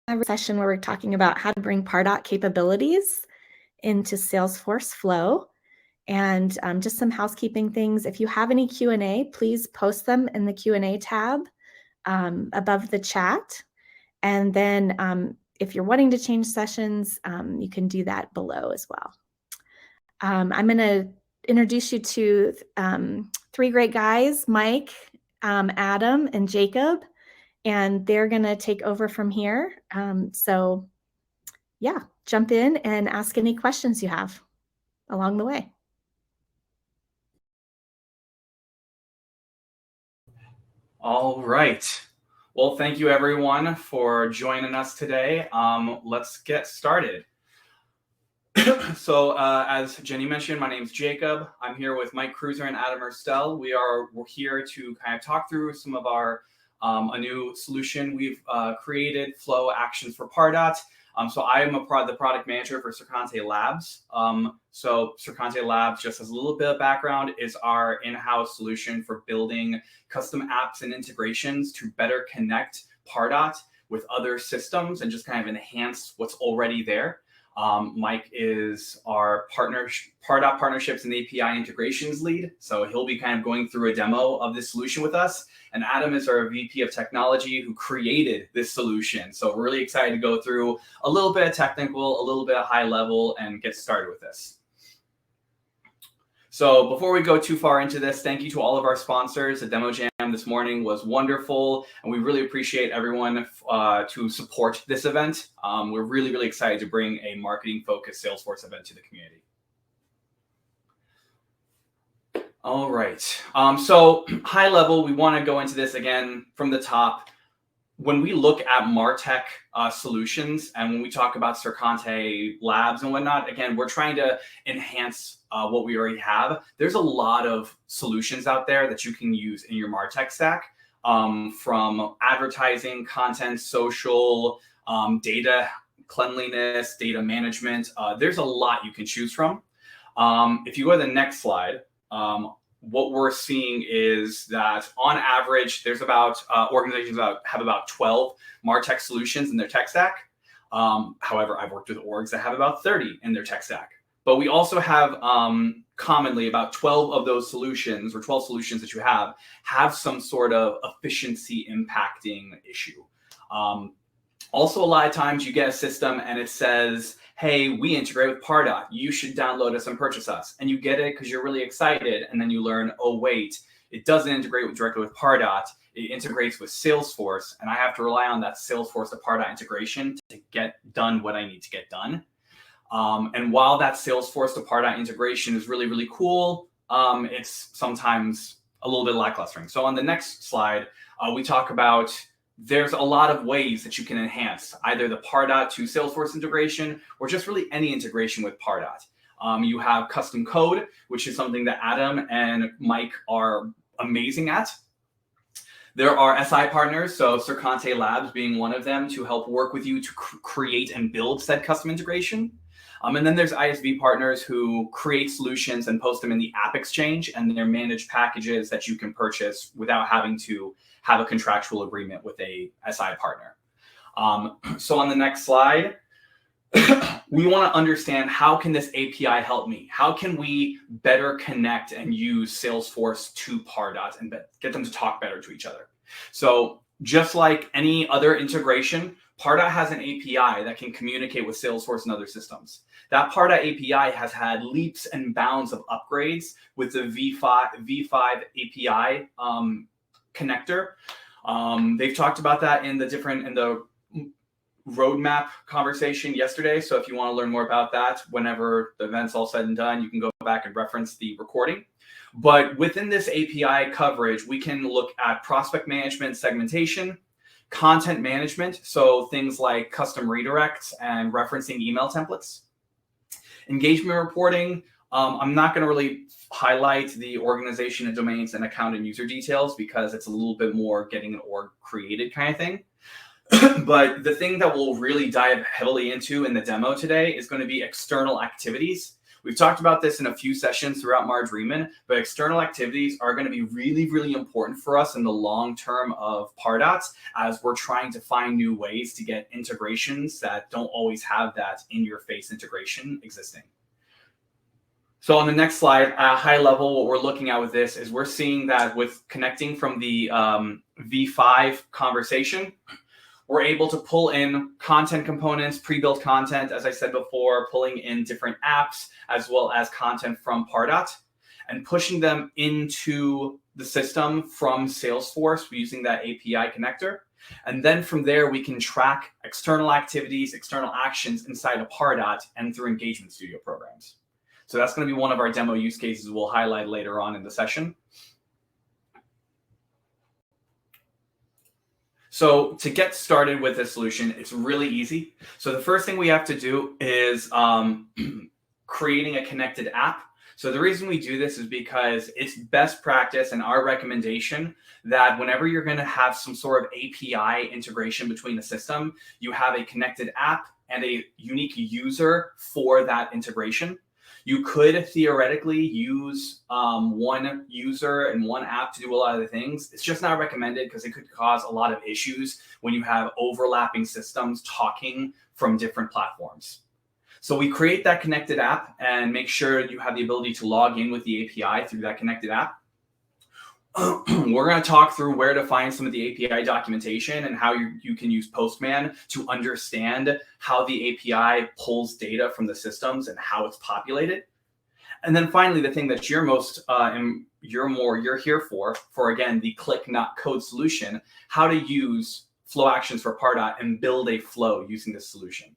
a session where we're talking about how to bring Pardot capabilities into Salesforce Flow. And just some housekeeping things. If you have any Q&A, please post them in the Q&A tab above the chat. And then if you're wanting to change sessions, you can do that below as well. I'm going to introduce you to three great guys, Mike, Adam, and Jacob, and they're going to take over from here. So yeah, jump in and ask any questions you have along the way. All right. Well, thank you everyone for joining us today. Let's get started. So as Jenny mentioned, my name is Jacob. I'm here with Mike Creuzer and Adam Erstelle. We're here to kind of talk through some of our a new solution we've created, Flow Actions for Pardot. So I am the product manager for Sercante Labs. So Sercante Labs, just as a little bit of background, is our in-house solution for building custom apps and integrations to better connect Pardot with other systems and just kind of enhance what's already there. Mike is our Pardot partnerships and API integrations lead. So he'll be kind of going through a demo of this solution with us. And Adam is our VP of technology who created this solution. So we're really excited to go through a little bit of technical, a little bit of high level, and get started with this. So before we go too far into this, thank you to all of our sponsors. The demo jam this morning was wonderful, and we really appreciate everyone to support this event. We're really, really excited to bring a marketing-focused Salesforce event to the community. All right. So high level, we want to go into this again from the top. When we look at MarTech solutions and when we talk about Sercante Labs and whatnot, again, we're trying to enhance what we already have. There's a lot of solutions out there that you can use in your MarTech stack, from advertising, content, social, data cleanliness, data management. There's a lot you can choose from. If you go to the next slide, what we're seeing is that on average, there's about organizations that have about 12 MarTech solutions in their tech stack. However, I've worked with orgs that have about 30 in their tech stack. But we also have commonly about 12 of those solutions, or 12 solutions that you have some sort of efficiency impacting issue. Also, a lot of times you get a system and it says, hey, we integrate with Pardot. You should download us and purchase us. And you get it because you're really excited. And then you learn, oh, wait, it doesn't integrate directly with Pardot. It integrates with Salesforce. And I have to rely on that Salesforce to Pardot integration to get done what I need to get done. And while that Salesforce to Pardot integration is really, really cool, it's sometimes a little bit lackluster. So on the next slide, we talk about there's a lot of ways that you can enhance either the Pardot to Salesforce integration or just really any integration with Pardot. You have custom code, which is something that Adam and Mike are amazing at. There are SI partners, so Sercante Labs being one of them, to help work with you to create and build said custom integration. And then there's ISV partners who create solutions and post them in the App Exchange, and they're managed packages that you can purchase without having to have a contractual agreement with a SI partner. So on the next slide, we want to understand, how can this API help me? How can we better connect and use Salesforce to Pardot and get them to talk better to each other? So just like any other integration, Pardot has an API that can communicate with Salesforce and other systems. That Pardot API has had leaps and bounds of upgrades with the V5 API connector. They've talked about that in the roadmap conversation yesterday. So if you want to learn more about that, whenever the event's all said and done, you can go back and reference the recording. But within this API coverage, we can look at prospect management, segmentation, content management, so things like custom redirects and referencing email templates, engagement reporting. I'm not going to really highlight the organization and domains and account and user details because it's a little bit more getting an org created kind of thing. But the thing that we'll really dive heavily into in the demo today is going to be external activities, We've talked about this in a few sessions throughout Marge Riemann, but external activities are going to be really, really important for us in the long term of Pardot as we're trying to find new ways to get integrations that don't always have that in-your-face integration existing. So on the next slide, at a high level, what we're looking at with this is we're seeing that with connecting from the V5 conversation, we're able to pull in content components, pre-built content, as I said before, pulling in different apps, as well as content from Pardot, and pushing them into the system from Salesforce using that API connector. And then from there, we can track external activities, external actions inside of Pardot and through Engagement Studio programs. So that's going to be one of our demo use cases we'll highlight later on in the session. So to get started with this solution, it's really easy. So the first thing we have to do is creating a connected app. So the reason we do this is because it's best practice and our recommendation that whenever you're going to have some sort of API integration between the system, you have a connected app and a unique user for that integration. You could theoretically use one user and one app to do a lot of the things. It's just not recommended because it could cause a lot of issues when you have overlapping systems talking from different platforms. So we create that connected app and make sure you have the ability to log in with the API through that connected app. We're going to talk through where to find some of the API documentation and how you can use Postman to understand how the API pulls data from the systems and how it's populated. And then finally, the thing that you're here for again, the click not code solution, how to use flow actions for Pardot and build a flow using this solution.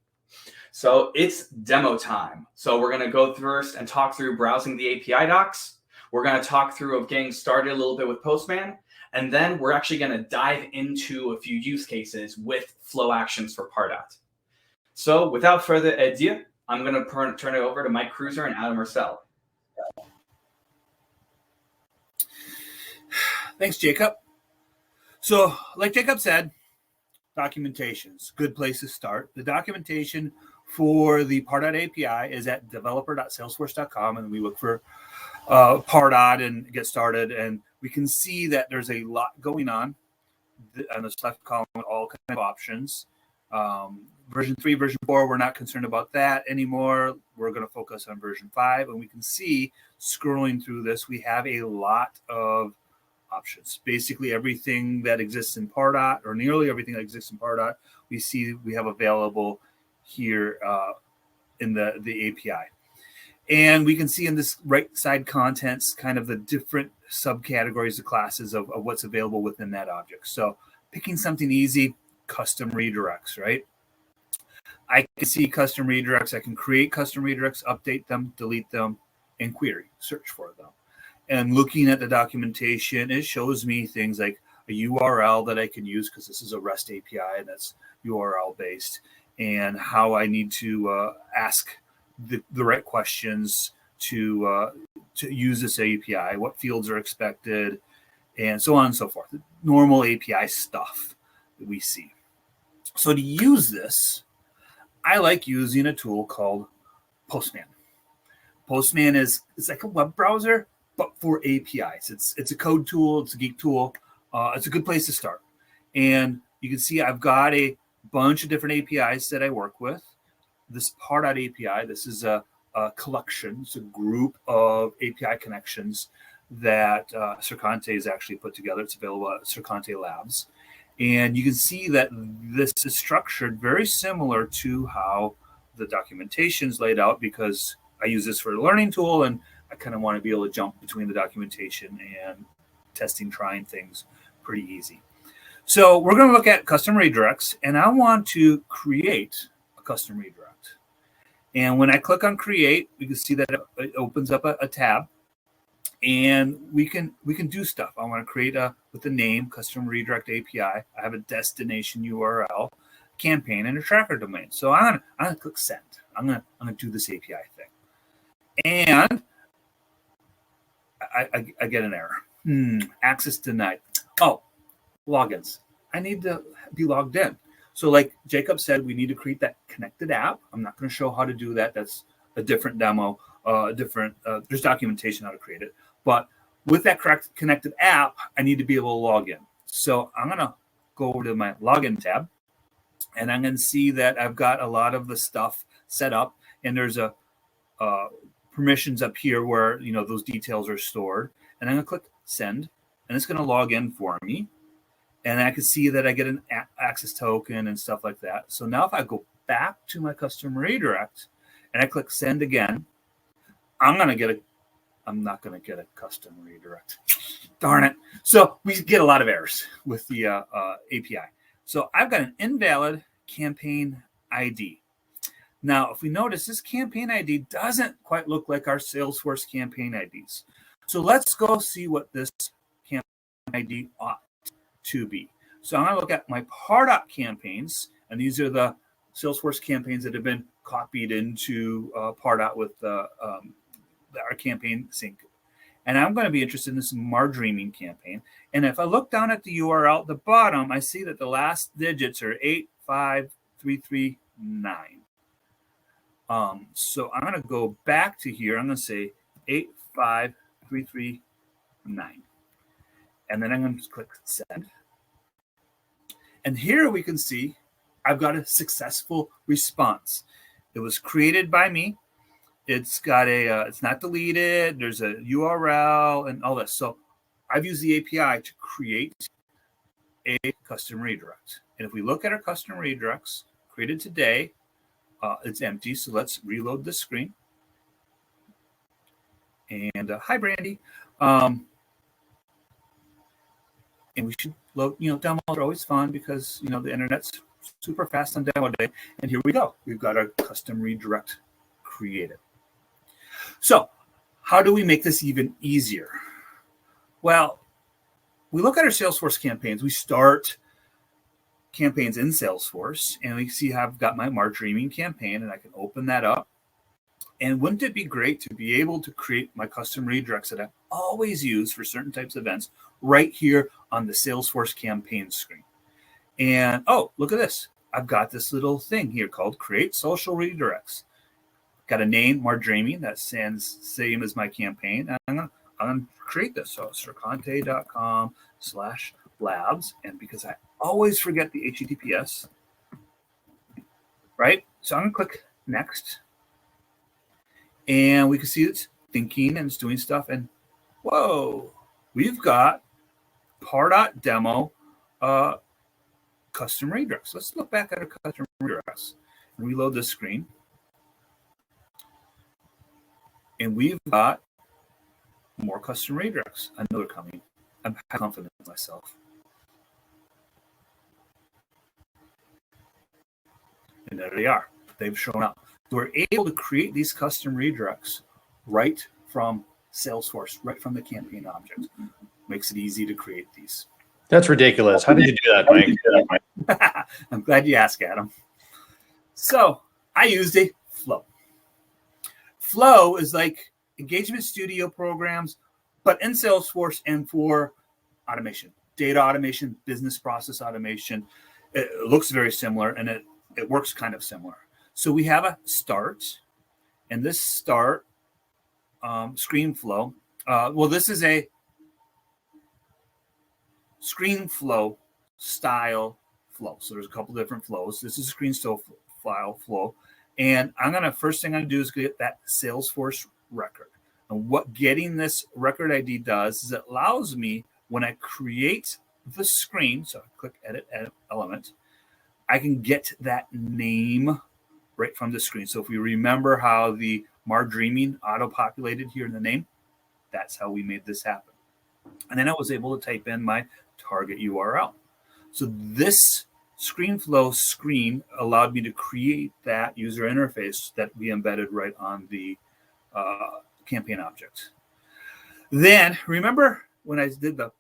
So it's demo time. So we're going to go first and talk through browsing the API docs. We're going to talk through getting started a little bit with Postman, and then we're actually going to dive into a few use cases with flow actions for Pardot. So without further ado, I'm going to turn it over to Mike Creuzer and Adam Erstelle. Thanks, Jacob. So like Jacob said, documentation's a good place to start. The documentation for the Pardot API is at developer.salesforce.com, and we look for Pardot and get started, and we can see that there's a lot going on this left column with all kinds of options. Version 3, version 4, we're not concerned about that anymore. We're going to focus on version 5, and we can see scrolling through this, we have a lot of options. Basically everything that exists in Pardot, or nearly everything that exists in Pardot, we have available here in the API. And we can see in this right side contents kind of the different subcategories of classes of what's available within that object. So picking something easy, custom redirects, right? I can see custom redirects. I can create custom redirects, update them, delete them, and query, search for them. And looking at the documentation, it shows me things like a URL that I can use because this is a REST API and that's URL based, and how I need to ask the right questions to use this API, what fields are expected, and so on and so forth. The normal API stuff that we see. So to use this, I like using a tool called Postman. Postman is like a web browser, but for APIs. It's a code tool. It's a geek tool. It's a good place to start. And you can see I've got a bunch of different APIs that I work with. This Pardot API, this is a collection. It's a group of API connections that Sercante has actually put together. It's available at Sercante Labs. And you can see that this is structured very similar to how the documentation is laid out, because I use this for a learning tool and I kind of want to be able to jump between the documentation and testing, trying things pretty easy. So we're going to look at custom redirects, and I want to create a custom redirect. And when I click on create, we can see that it opens up a tab, and we can do stuff. I want to create with the name custom redirect API. I have a destination URL, campaign, and a tracker domain. So I'm gonna click send. I'm gonna do this API thing, and I get an error. Access denied. Oh, logins. I need to be logged in. So like Jacob said, we need to create that connected app. I'm not going to show how to do that. That's a different demo, there's documentation how to create it. But with that correct connected app, I need to be able to log in. So I'm going to go over to my login tab, and I'm going to see that I've got a lot of the stuff set up, and there's a permissions up here where those details are stored. And I'm going to click send, and it's going to log in for me. And I can see that I get an access token and stuff like that. So now if I go back to my custom redirect and I click send again, I'm not going to get a custom redirect. Darn it. So we get a lot of errors with the API. So I've got an invalid campaign ID. Now, if we notice, this campaign ID doesn't quite look like our Salesforce campaign IDs. So let's go see what this campaign ID ought to be. So I'm going to look at my Pardot campaigns, and these are the Salesforce campaigns that have been copied into Pardot with our campaign sync. And I'm going to be interested in this Margreaming campaign. And if I look down at the URL at the bottom, I see that the last digits are 85339. So I'm going to go back to here. I'm going to say 85339. And then I'm going to click send. And here we can see I've got a successful response. It was created by me. It's got it's not deleted. There's a URL and all this. So I've used the API to create a custom redirect. And if we look at our custom redirects created today, it's empty. So let's reload the screen. And hi, Brandy. And we should load, demos are always fun because, the internet's super fast on demo day. And here we go. We've got our custom redirect created. So how do we make this even easier? Well, we look at our Salesforce campaigns. We start campaigns in Salesforce, and we see how I've got my Margreaming campaign, and I can open that up. And wouldn't it be great to be able to create my custom redirects that I always use for certain types of events right here on the Salesforce campaign screen? And look at this. I've got this little thing here called Create Social Redirects. Got a name, Margreaming, that sounds same as my campaign. And I'm going to create this. So serconte.com/labs. And because I always forget the HTTPS, right? So I'm going to click next. And we can see it's thinking and it's doing stuff. And whoa, we've got Pardot demo custom redirects. Let's look back at our custom redirects and reload this screen. And we've got more custom redirects. I know they're coming. I'm confident in myself. And there they are. They've shown up. We're able to create these custom redirects right from Salesforce, right from the campaign object. Makes it easy to create these. That's ridiculous. How did you do that, Mike? I'm glad you asked, Adam. So I used a Flow. Flow is like Engagement Studio programs, but in Salesforce and for automation, data automation, business process automation. It looks very similar, and it works kind of similar. So we have a start, and this start screen flow. This is a screen flow style flow. So there's a couple different flows. This is a screen style flow. And first thing I'm going to do is get that Salesforce record. And what getting this record ID does is it allows me, when I create the screen, so I click edit element, I can get that name right from the screen. So if we remember how the Margreaming auto-populated here in the name, that's how we made this happen. And then I was able to type in my target URL. So this ScreenFlow screen allowed me to create that user interface that we embedded right on the campaign object. Then remember when I did the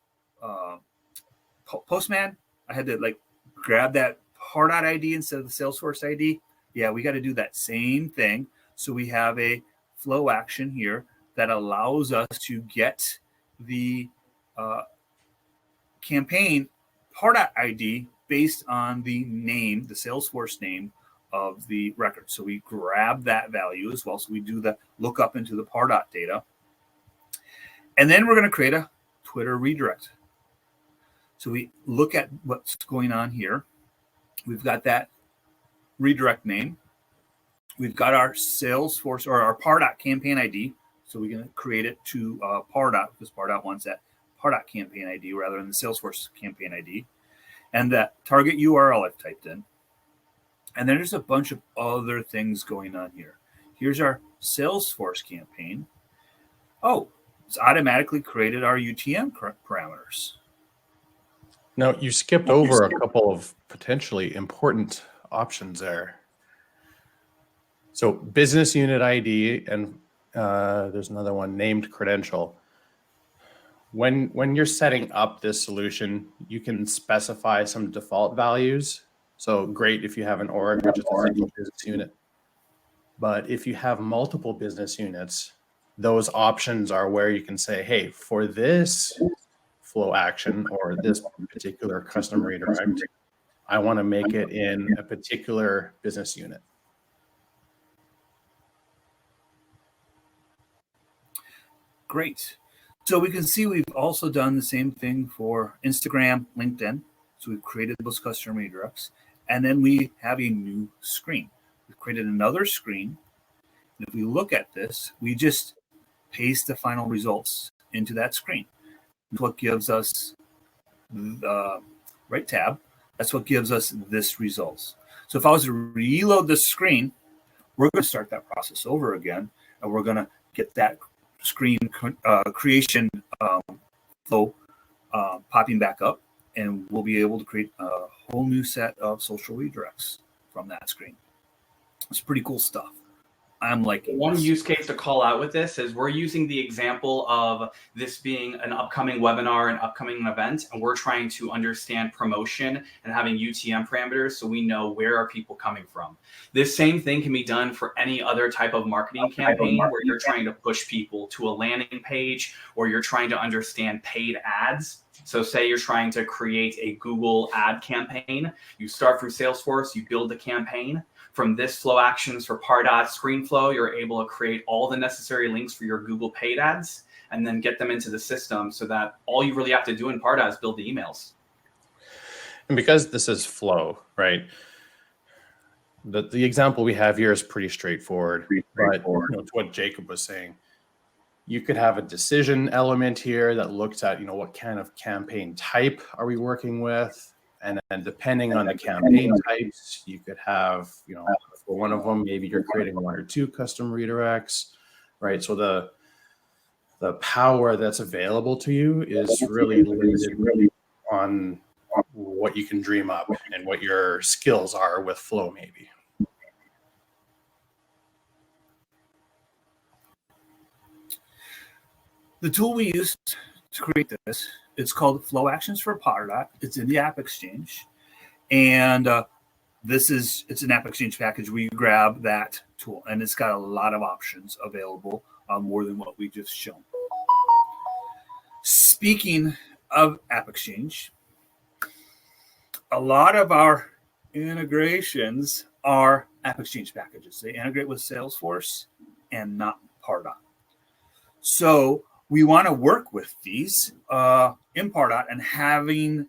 Postman, I had to grab that Pardot ID instead of the Salesforce ID. Yeah, we got to do that same thing. So we have a flow action here that allows us to get the campaign Pardot ID based on the name, the Salesforce name of the record. So we grab that value as well. So we do the lookup into the Pardot data. And then we're going to create a Twitter redirect. So we look at what's going on here. We've got that redirect name. We've got our Salesforce or our Pardot campaign ID. So we're going to create it to Pardot because Pardot wants that Pardot campaign ID rather than the Salesforce campaign ID. And that target URL I've typed in. And then there's a bunch of other things going on here. Here's our Salesforce campaign. Oh, it's automatically created our UTM parameters. Now, you skipped over a couple of potentially important options there. So business unit ID and there's another one, named credential. When you're setting up this solution, you can specify some default values. So great if you have an org, which is a single business unit. But if you have multiple business units, those options are where you can say, hey, for this flow action or this particular customer redirect, I want to make it in a particular business unit. Great. So we can see we've also done the same thing for Instagram, LinkedIn. So we've created those customer redirects. And then we have a new screen. We've created another screen. And if we look at this, we just paste the final results into that screen. That's what gives us the right tab. That's what gives us this results. So if I was to reload this screen, we're going to start that process over again. And we're going to get that screen creation flow popping back up. And we'll be able to create a whole new set of social redirects from that screen. It's pretty cool stuff. I'm liking one this. use case to call out with this is we're using the example of this being an upcoming webinar, an upcoming event, and we're trying to understand promotion and having UTM parameters so we know where are people coming from. This same thing can be done for any other type of marketing campaign where you're trying to push people to a landing page or you're trying to understand paid ads. So say you're trying to create a Google ad campaign. You start through Salesforce, you build the campaign. From this flow actions for Pardot screen flow, you're able to create all the necessary links for your Google paid ads and then get them into the system so that all you really have to do in Pardot is build the emails. And because this is flow, right? The example we have here is pretty straightforward. But to what Jacob was saying, you could have a decision element here that looks at, what kind of campaign type are we working with? And then depending on the campaign types, you could have, for one of them, maybe you're creating one or two custom redirects, right? So the power that's available to you is really limited on what you can dream up and what your skills are with flow, maybe. The tool we use to create this, it's called Flow Actions for Pardot. It's in the App Exchange. And it's an App Exchange package. We grab that tool, and it's got a lot of options available, more than what we just shown. Speaking of App Exchange, a lot of our integrations are App Exchange packages. They integrate with Salesforce and not Pardot. So we want to work with these in Pardot and having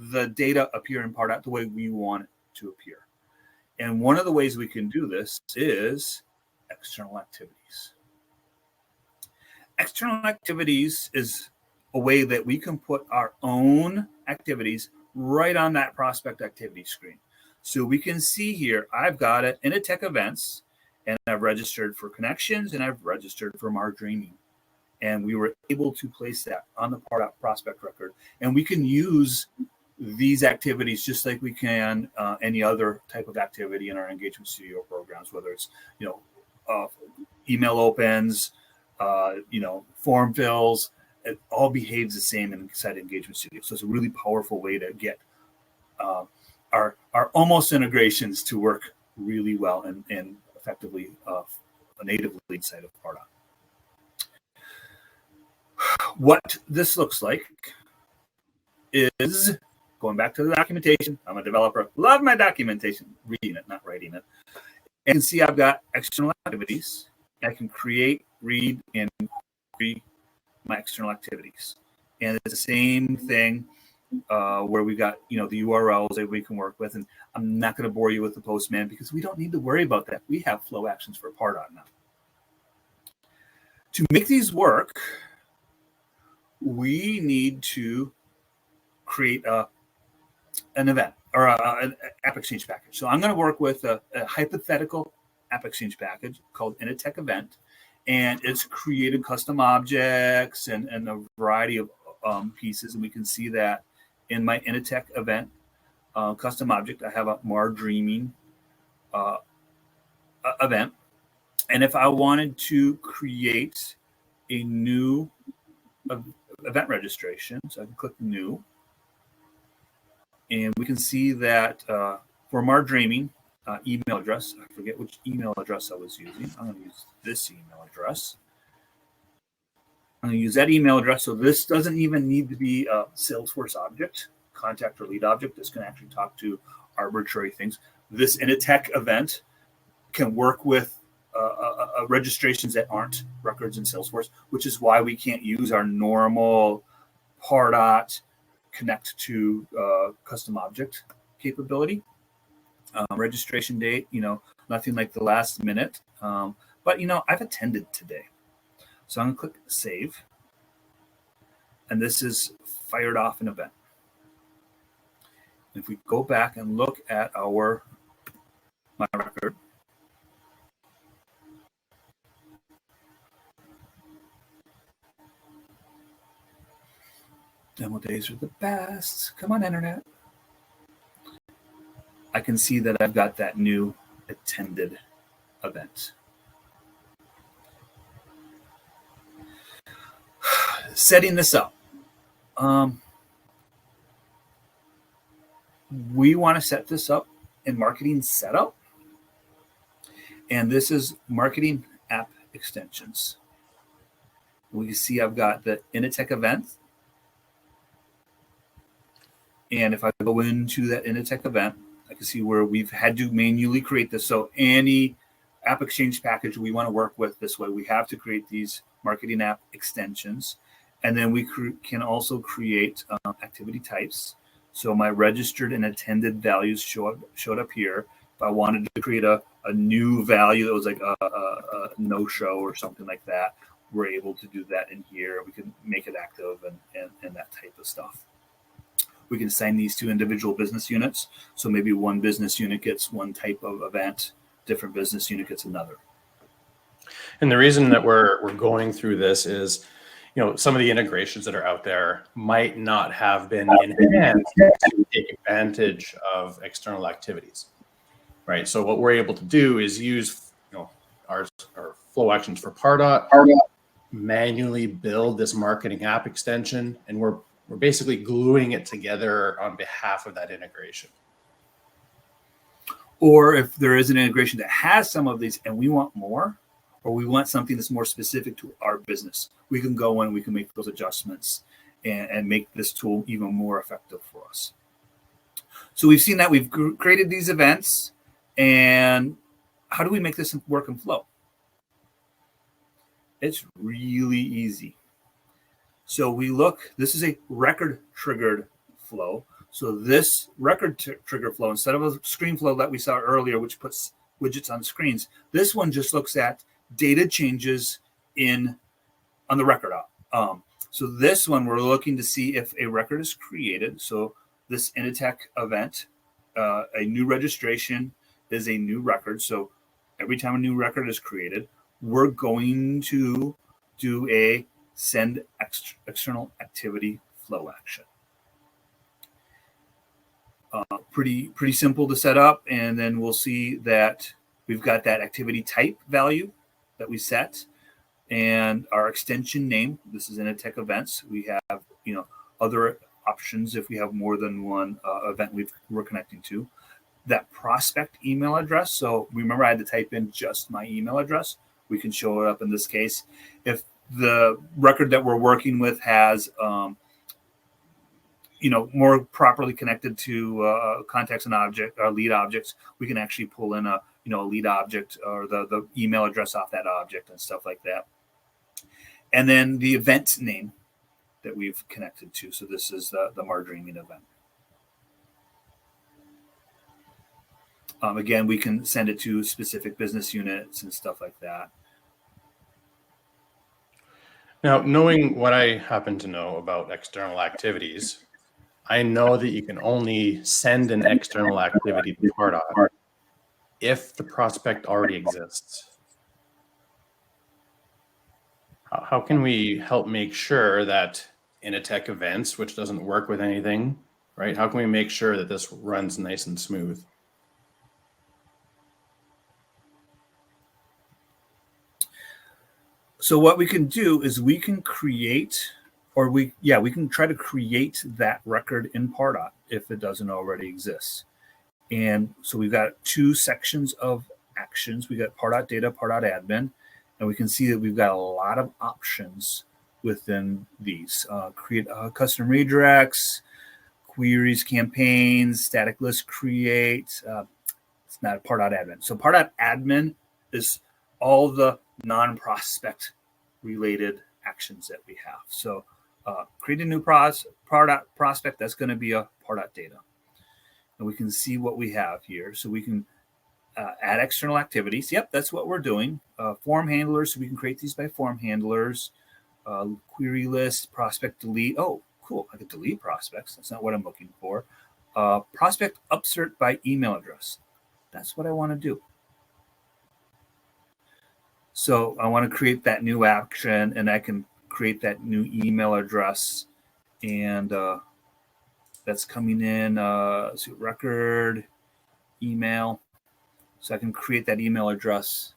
the data appear in Pardot the way we want it to appear. And one of the ways we can do this is external activities. External activities is a way that we can put our own activities right on that prospect activity screen. So we can see here, I've got it in a tech events, and I've registered for connections, and I've registered for margaining. And we were able to place that on the Pardot prospect record. And we can use these activities just like we can any other type of activity in our Engagement Studio programs, whether it's, email opens, form fills. It all behaves the same inside Engagement Studio. So it's a really powerful way to get our almost integrations to work really well and effectively natively inside of Pardot. What this looks like is going back to the documentation. I'm a developer. Love my documentation. Reading it, not writing it. And you can see I've got external activities. I can create, read, and read my external activities. And it's the same thing where we got, the URLs that we can work with. And I'm not going to bore you with the Postman because we don't need to worry about that. We have flow actions for Pardot now. To make these work, we need to create an event or an App Exchange package. So I'm going to work with a hypothetical App Exchange package called Initech Event, and it's created custom objects and a variety of pieces. And we can see that in my Initech Event custom object, I have a Mar Dreaming event. And if I wanted to create a new event registration, so I can click New, and we can see that for Mar Dreaming email address, I forget which email address I was using. I'm going to use this email address. I'm going to use that email address. So this doesn't even need to be a Salesforce object, contact or lead object. This can actually talk to arbitrary things. This Initech event can work with registrations that aren't records in Salesforce, which is why we can't use our normal Pardot connect to custom object capability. Registration date, nothing like the last minute. But, I've attended today. So I'm going to click Save. And this is fired off an event. If we go back and look at my record, demo days are the best. Come on, internet. I can see that I've got that new attended event. Setting this up. We want to set this up in Marketing Setup. And this is Marketing App Extensions. We can see I've got the Initech event. And if I go into that Initech event, I can see where we've had to manually create this. So any App Exchange package we want to work with this way, we have to create these marketing app extensions. And then we can also create activity types. So my registered and attended values showed up here. If I wanted to create a new value that was like a no-show or something like that, we're able to do that in here. We can make it active and that type of stuff. We can assign these to individual business units. So maybe one business unit gets one type of event, different business unit gets another. And the reason that we're going through this is, some of the integrations that are out there might not have been enhanced to take advantage of external activities, right? So what we're able to do is use, our flow actions for Pardot, manually build this marketing app extension, and we're basically gluing it together on behalf of that integration. Or if there is an integration that has some of these and we want more, or we want something that's more specific to our business, we can go in, we can make those adjustments and make this tool even more effective for us. So we've seen that we've created these events, and how do we make this work in Flow? It's really easy. So we look, this is a record triggered flow. So this record trigger flow, instead of a screen flow that we saw earlier, which puts widgets on screens, this one just looks at data changes on the record. So this one, we're looking to see if a record is created. So this Initech event, a new registration is a new record. So every time a new record is created, we're going to do a send external activity flow action. Pretty simple to set up. And then we'll see that we've got that activity type value that we set, and our extension name. This is Initech events. We have other options if we have more than one event we're connecting to. That prospect email address. So remember, I had to type in just my email address. We can show it up in this case. If the record that we're working with has more properly connected to contacts and object or lead objects, we can actually pull in a lead object or the email address off that object and stuff like that. And then the event name that we've connected to. So this is the margarine event. Again, we can send it to specific business units and stuff like that. Now, knowing what I happen to know about external activities, I know that you can only send an external activity to Pardot if the prospect already exists. How can we help make sure that in a tech events, which doesn't work with anything, right? How can we make sure that this runs nice and smooth? So what we can do is we can create, or we can try to create that record in Pardot if it doesn't already exist. And so we've got two sections of actions. We got Pardot data, Pardot admin, and we can see that we've got a lot of options within these. Create custom redirects, queries, campaigns, static list create. It's not a Pardot admin. So Pardot admin is all the non-prospect related actions that we have. So create a new Pardot prospect, that's going to be a Pardot data. And we can see what we have here. So we can add external activities. Yep, that's what we're doing. Form handlers, so we can create these by form handlers. Query list, prospect delete. Oh, cool, I could delete prospects. That's not what I'm looking for. Prospect upsert by email address. That's what I want to do. So I want to create that new action, and I can create that new email address, and that's coming in. So record email. So I can create that email address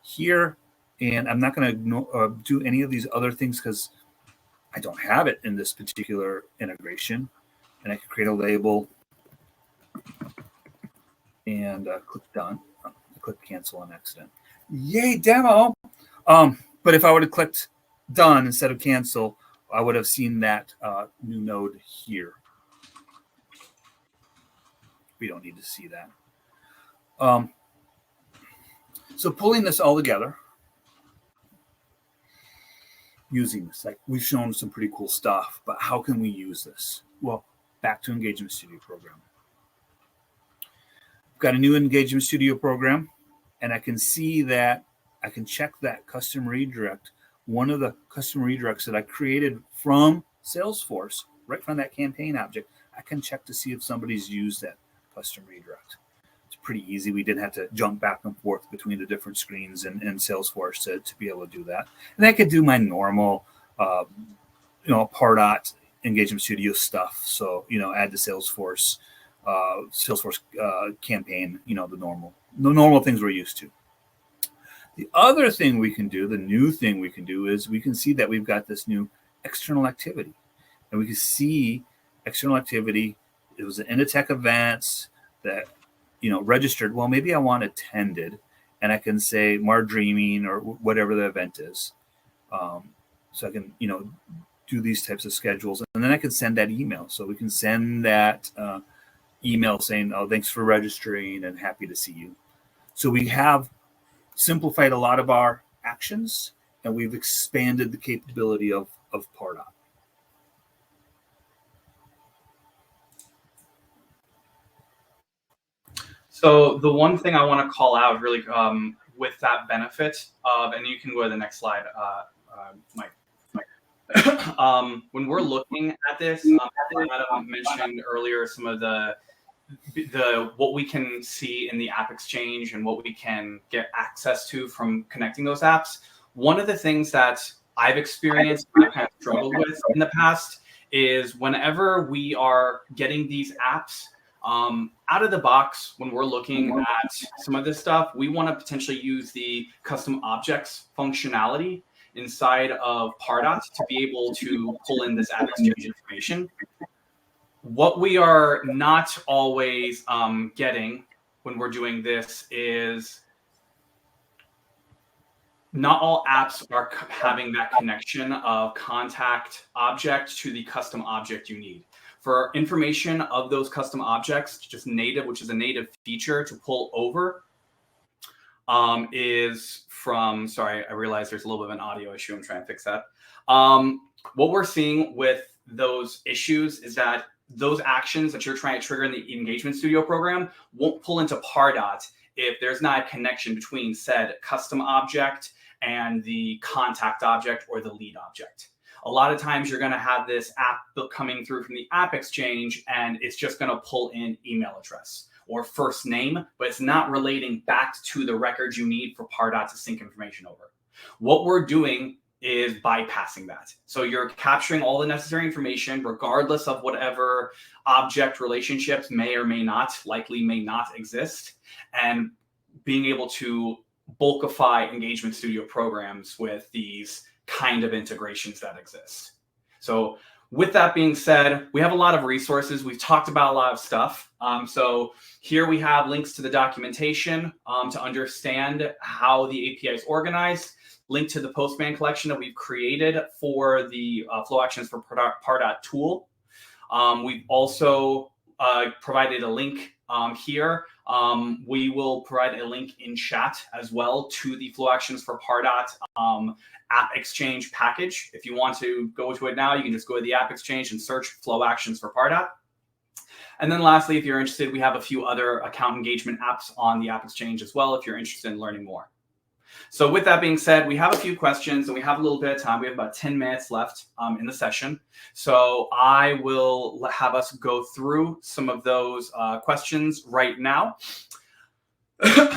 here, and I'm not going to do any of these other things because I don't have it in this particular integration. And I can create a label and click done. I click cancel on accident. Yay, demo. But if I would have clicked done instead of cancel, I would have seen that new node here. We don't need to see that. So pulling this all together, using this, like we've shown some pretty cool stuff, but how can we use this? Well, back to Engagement Studio program. I've got a new Engagement Studio program, and I can see that I can check that custom redirect. One of the custom redirects that I created from Salesforce, right from that campaign object, I can check to see if somebody's used that custom redirect. It's pretty easy. We didn't have to jump back and forth between the different screens in Salesforce to be able to do that. And I could do my normal, Pardot Engagement Studio stuff. So, add to Salesforce, campaign, the normal things we're used to. The other thing we can do, the new thing we can do, is we can see that we've got this new external activity. And we can see external activity. It was an Inditech events that, registered. Well, maybe I want attended, and I can say Dreaming or whatever the event is. So I can, do these types of schedules, and then I can send that email. So we can send that email saying, oh, thanks for registering and happy to see you. So we have simplified a lot of our actions, and we've expanded the capability of Pardot. So the one thing I want to call out really with that benefit of, and you can go to the next slide, Mike. When we're looking at this, Adam mentioned earlier some of the what we can see in the App Exchange and what we can get access to from connecting those apps. One of the things that I've experienced, I've kind of struggled with in the past, is whenever we are getting these apps out of the box, when we're looking at some of this stuff, we want to potentially use the custom objects functionality inside of Pardot to be able to pull in this App Exchange information. What we are not always getting when we're doing this is not all apps are having that connection of contact object to the custom object you need. for information of those custom objects, just native, which is a native feature to pull over, is from, sorry, I realize there's a little bit of an audio issue. I'm trying to fix that. What we're seeing with those issues is that those actions that you're trying to trigger in the Engagement Studio program won't pull into Pardot if there's not a connection between said custom object and the contact object or the lead object. A lot of times you're going to have this app coming through from the App Exchange, and it's just going to pull in email address or first name, but it's not relating back to the records you need for Pardot to sync information over. What we're doing is bypassing that. So you're capturing all the necessary information, regardless of whatever object relationships may or may not, likely may not exist, and being able to bulkify Engagement Studio programs with these kind of integrations that exist. So with that being said, we have a lot of resources. We've talked about a lot of stuff. So here we have links to the documentation to understand how the API is organized, link to the Postman collection that we've created for the Flow Actions for Pardot tool. We've also provided a link here. We will provide a link in chat as well to the Flow Actions for Pardot App Exchange package. If you want to go to it now, you can just go to the App Exchange and search Flow Actions for Pardot. And then lastly, if you're interested, we have a few other account engagement apps on the App Exchange as well, if you're interested in learning more. So with that being said, we have a few questions and we have a little bit of time. We have about 10 minutes left in the session. So I will have us go through some of those questions right now.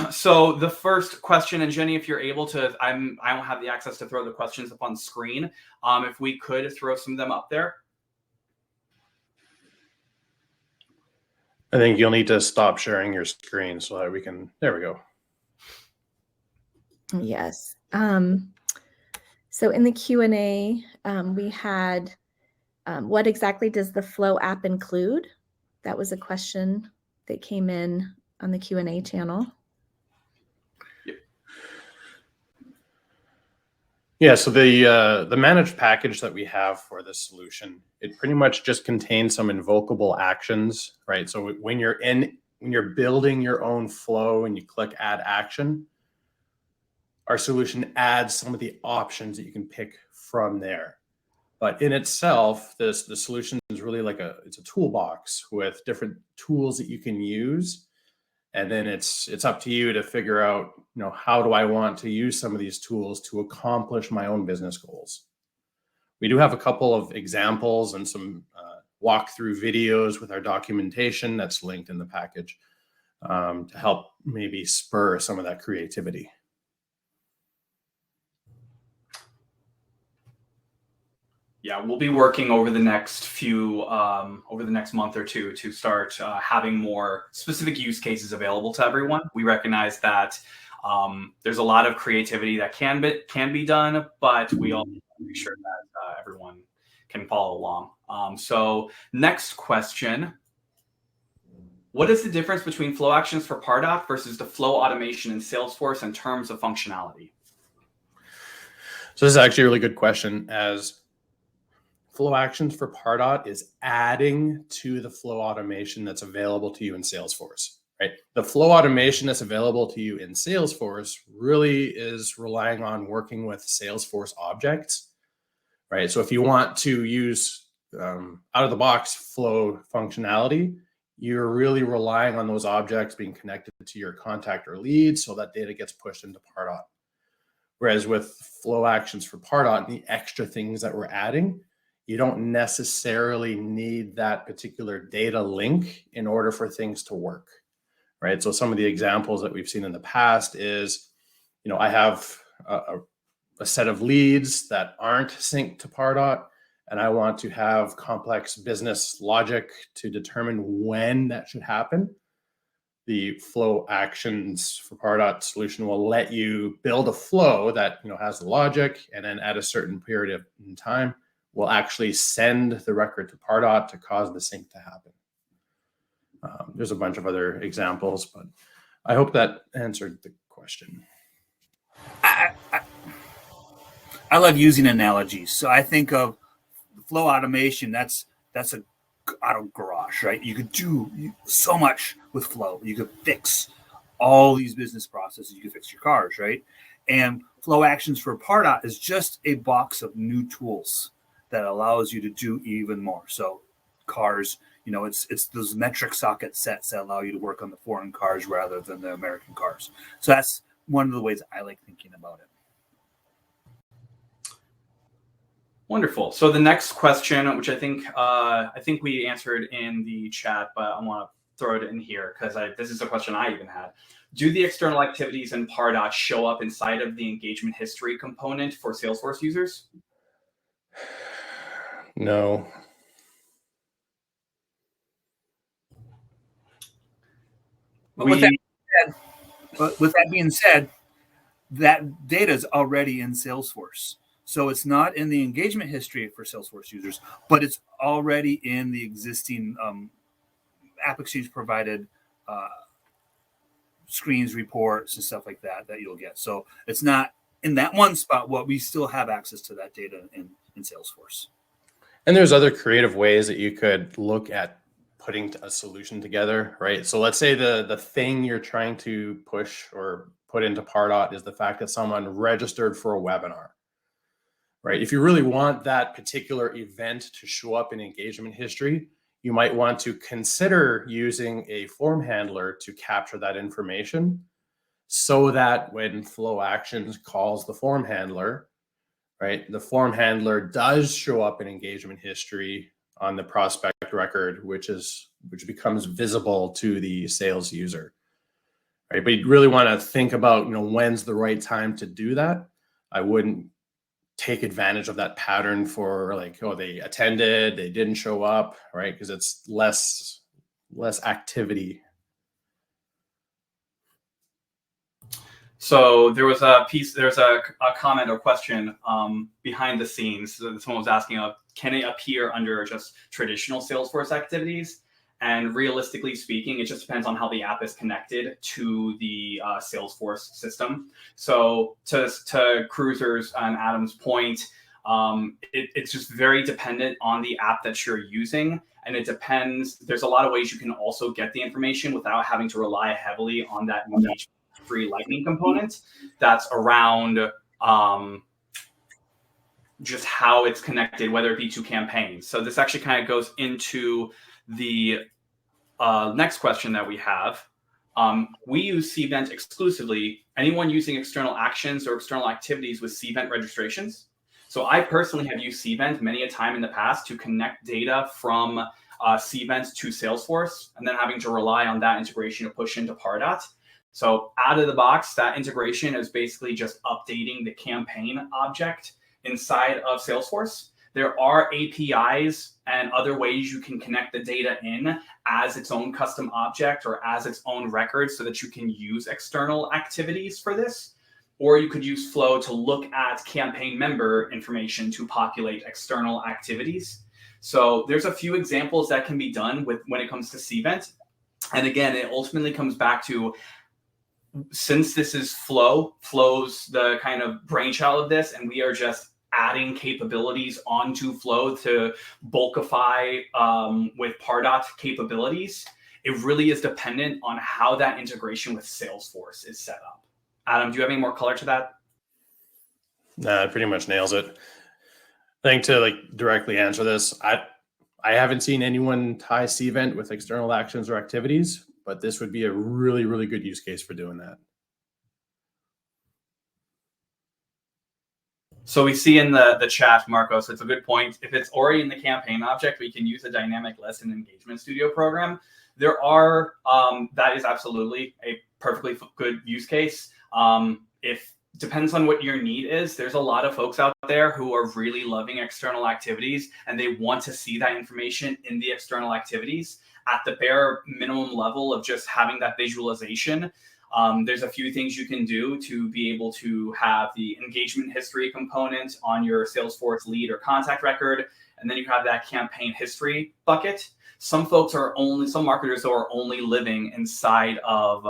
So the first question, and Jenny, if you're able to, I don't have the access to throw the questions up on screen. If we could throw some of them up there. I think you'll need to stop sharing your screen so that we can, there we go. Yes. So in the Q&A, we had, what exactly does the Flow app include? That was a question that came in on the Q&A channel. Yeah, so the managed package that we have for this solution, it pretty much just contains some invocable actions, right? So when you're building your own flow and you click Add Action, our solution adds some of the options that you can pick from there. But in itself, the solution is really like it's a toolbox with different tools that you can use. And then it's up to you to figure out, how do I want to use some of these tools to accomplish my own business goals? We do have a couple of examples and some walkthrough videos with our documentation that's linked in the package to help maybe spur some of that creativity. Yeah, we'll be working over the next month or two to start having more specific use cases available to everyone. We recognize that there's a lot of creativity that can be done, but we all need to make sure that everyone can follow along. So next question. What is the difference between Flow Actions for Pardot versus the Flow automation in Salesforce in terms of functionality? So this is actually a really good question, as Flow Actions for Pardot is adding to the Flow automation that's available to you in Salesforce, right? The Flow automation that's available to you in Salesforce really is relying on working with Salesforce objects, right? So if you want to use out of the box Flow functionality, you're really relying on those objects being connected to your contact or lead so that data gets pushed into Pardot. Whereas with Flow Actions for Pardot and the extra things that we're adding, you don't necessarily need that particular data link in order for things to work, right? So some of the examples that we've seen in the past is, I have a set of leads that aren't synced to Pardot, and I want to have complex business logic to determine when that should happen. The Flow Actions for Pardot solution will let you build a flow that has the logic, and then at a certain period of time, will actually send the record to Pardot to cause the sync to happen. There's a bunch of other examples, but I hope that answered the question. I love using analogies. So I think of flow automation. That's a auto garage, right? You could do so much with Flow. You could fix all these business processes. You could fix your cars, right? And Flow Actions for Pardot is just a box of new tools that allows you to do even more. So cars, it's those metric socket sets that allow you to work on the foreign cars rather than the American cars. So that's one of the ways I like thinking about it. Wonderful. So the next question, which I think we answered in the chat, but I want to throw it in here because this is a question I even had. Do the external activities in Pardot show up inside of the engagement history component for Salesforce users? No. But with that being said, that data is already in Salesforce. So it's not in the engagement history for Salesforce users, but it's already in the existing App Exchange provided screens, reports, and stuff like that you'll get. So it's not in that one spot, but we still have access to that data in Salesforce. And there's other creative ways that you could look at putting a solution together, right? So let's say the thing you're trying to push or put into Pardot is the fact that someone registered for a webinar, right? If you really want that particular event to show up in engagement history, you might want to consider using a form handler to capture that information so that when Flow Actions calls the form handler, right, the form handler does show up in engagement history on the prospect record, which becomes visible to the sales user, right? But you really want to think about, when's the right time to do that. I wouldn't take advantage of that pattern for like, oh, they attended, they didn't show up, right? Because it's less activity. So there's a comment or question behind the scenes. So someone was asking, can it appear under just traditional Salesforce activities? And realistically speaking, it just depends on how the app is connected to the Salesforce system. So to Creuzer's and Adam's point, it's just very dependent on the app that you're using. And it depends. There's a lot of ways you can also get the information without having to rely heavily on that engagement-free Lightning component that's around just how it's connected, whether it be to campaigns. So this actually kind of goes into the next question that we have. We use Cvent exclusively. Anyone using external actions or external activities with Cvent registrations? So I personally have used Cvent many a time in the past to connect data from Cvent to Salesforce, and then having to rely on that integration to push into Pardot. So out of the box, that integration is basically just updating the campaign object inside of Salesforce. There are APIs and other ways you can connect the data in as its own custom object or as its own record so that you can use external activities for this. Or you could use Flow to look at campaign member information to populate external activities. So there's a few examples that can be done when it comes to Cvent. And again, it ultimately comes back to, since this is Flow's the kind of brainchild of this, and we are just adding capabilities onto Flow to bulkify with Pardot capabilities, it really is dependent on how that integration with Salesforce is set up. Adam, do you have any more color to that? Nah, it pretty much nails it. I think to directly answer this, I haven't seen anyone tie Cvent with external actions or activities, but this would be a really, really good use case for doing that. So we see in the chat, Marcos, it's a good point. If it's already in the campaign object, we can use a dynamic list in Engagement Studio program. There are, that is absolutely a perfectly good use case. If depends on what your need is. There's a lot of folks out there who are really loving external activities, and they want to see that information in the external activities at the bare minimum level of just having that visualization. There's a few things you can do to be able to have the engagement history component on your Salesforce lead or contact record, and then you have that campaign history bucket. Some marketers are only living inside of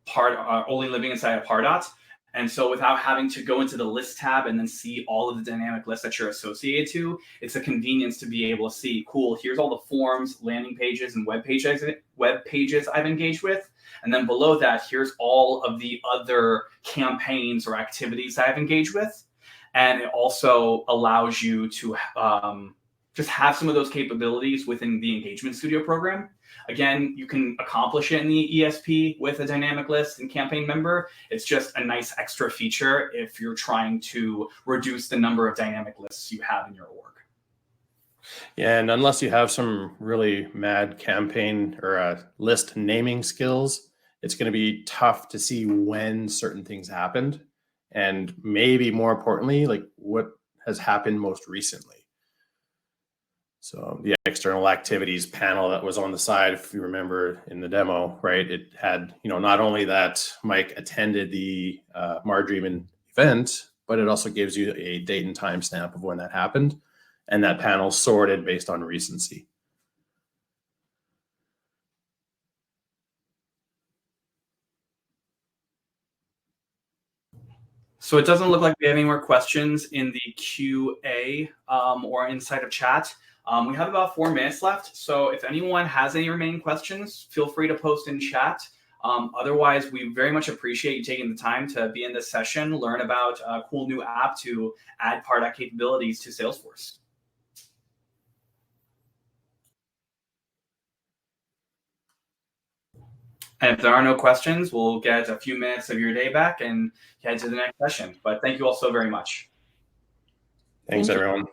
Pardot, And so without having to go into the list tab and then see all of the dynamic lists that you're associated to, it's a convenience to be able to see, cool, here's all the forms, landing pages, and web pages I've engaged with. And then below that, here's all of the other campaigns or activities I've engaged with. And it also allows you to just have some of those capabilities within the Engagement Studio program. Again, you can accomplish it in the ESP with a dynamic list and campaign member. It's just a nice extra feature if you're trying to reduce the number of dynamic lists you have in your org. Yeah, and unless you have some really mad campaign or list naming skills, it's going to be tough to see when certain things happened, and maybe more importantly, like what has happened most recently. So the external activities panel that was on the side, if you remember in the demo, right? It had, not only that Mike attended the Marjorie event, but it also gives you a date and time stamp of when that happened. And that panel sorted based on recency. So it doesn't look like we have any more questions in the QA or inside of chat. We have about 4 minutes left. So if anyone has any remaining questions, feel free to post in chat. Otherwise, we very much appreciate you taking the time to be in this session, learn about a cool new app to add Pardot capabilities to Salesforce. And if there are no questions, we'll get a few minutes of your day back and head to the next session. But thank you all so very much. Thanks, everyone.